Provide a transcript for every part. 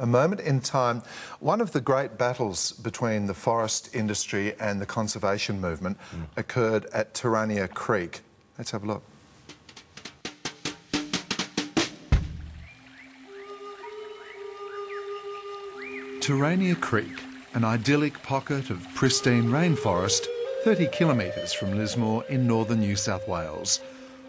A moment in time. One of the great battles between the forest industry and the conservation movement occurred at Terania Creek. Let's have a look. Terania Creek, an idyllic pocket of pristine rainforest 30 kilometres from Lismore in northern New South Wales.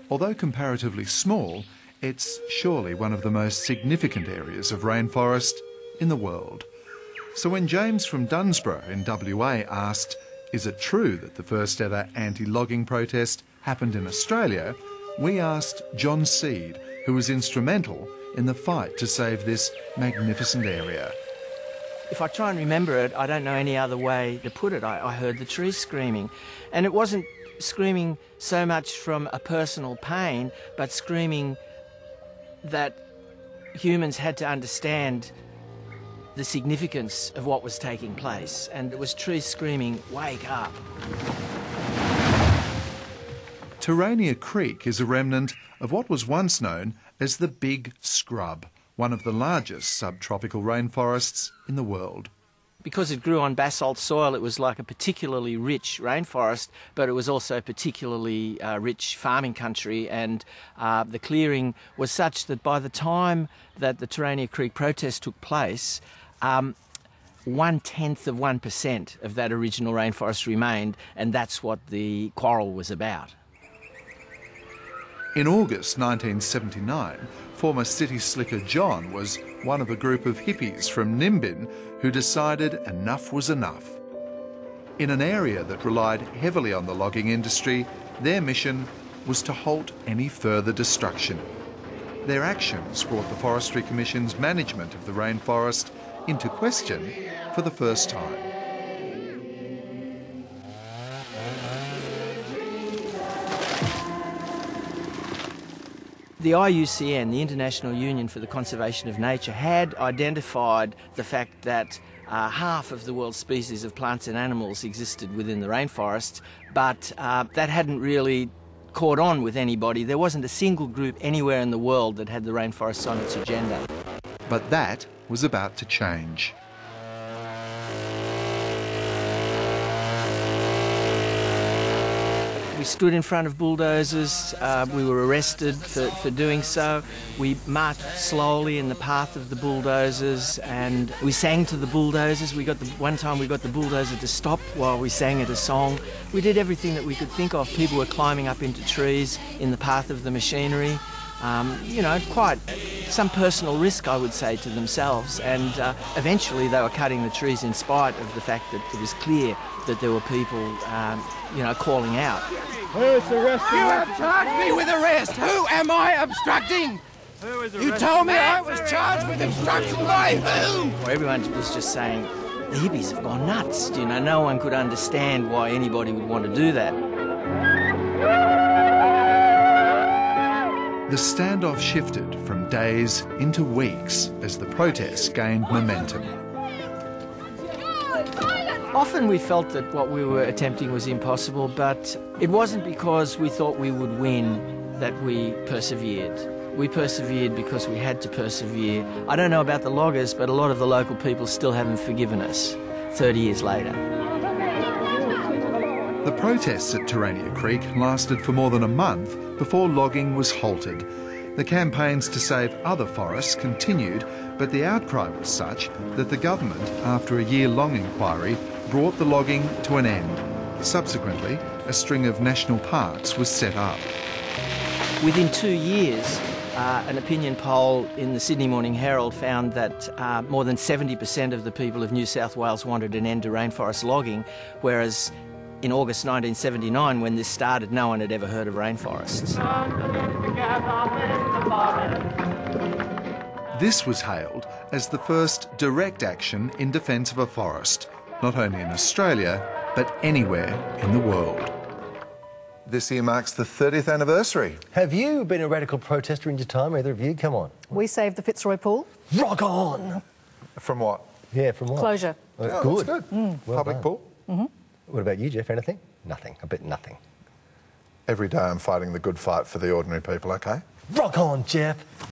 Although comparatively small, it's surely one of the most significant areas of rainforest in the world. So when James from Dunsborough in WA asked, is it true that the first ever anti-logging protest happened in Australia, we asked John Seed, who was instrumental in the fight to save this magnificent area. If I try and remember it, I don't know any other way to put it. I heard the trees screaming. And it wasn't screaming so much from a personal pain, but screaming that humans had to understand the significance of what was taking place. And it was trees screaming, wake up. Terania Creek is a remnant of what was once known as the Big Scrub, one of the largest subtropical rainforests in the world. Because it grew on basalt soil, it was like a particularly rich rainforest, but it was also particularly rich farming country, and the clearing was such that by the time that the Terania Creek protest took place, 1/10% of that original rainforest remained, and that's what the quarrel was about. In August 1979, former city slicker John was one of a group of hippies from Nimbin who decided enough was enough. In an area that relied heavily on the logging industry, their mission was to halt any further destruction. Their actions brought the Forestry Commission's management of the rainforest into question for the first time. The IUCN, the International Union for the Conservation of Nature, had identified the fact that half of the world's species of plants and animals existed within the rainforests, but that hadn't really caught on with anybody. There wasn't a single group anywhere in the world that had the rainforests on its agenda. But that was about to change. We stood in front of bulldozers, we were arrested for doing so. We marched slowly in the path of the bulldozers and we sang to the bulldozers. One time we got the bulldozer to stop while we sang it a song. We did everything that we could think of. People were climbing up into trees in the path of the machinery. You know, quite some personal risk, I would say, to themselves, and eventually they were cutting the trees in spite of the fact that it was clear that there were people, you know, calling out. Who's arresting? You have charged me with arrest! Who am I obstructing? Who is arresting? You told me I was charged with obstruction by whom? Well, everyone was just saying, the hippies have gone nuts. You know, no one could understand why anybody would want to do that. The standoff shifted from days into weeks as the protests gained momentum. Often we felt that what we were attempting was impossible, but it wasn't because we thought we would win that we persevered. We persevered because we had to persevere. I don't know about the loggers, but a lot of the local people still haven't forgiven us 30 years later. The protests at Terania Creek lasted for more than a month before logging was halted. The campaigns to save other forests continued, but the outcry was such that the government, after a year-long inquiry, brought the logging to an end. Subsequently, a string of national parks was set up. Within 2 years, an opinion poll in the Sydney Morning Herald found that more than 70% of the people of New South Wales wanted an end to rainforest logging, whereas in August 1979, when this started, no one had ever heard of rainforests. This was hailed as the first direct action in defence of a forest, not only in Australia, but anywhere in the world. This year marks the 30th anniversary. Have you been a radical protester in your time, either of you? Come on. We saved the Fitzroy Pool. Rock on! From what? Yeah, from what? Closure. Oh, good. That's good. Well Public done. pool. Mm-hmm. What about you, Jeff? Anything? Nothing. I bet nothing. Every day I'm fighting the good fight for the ordinary people, okay? Rock on, Jeff!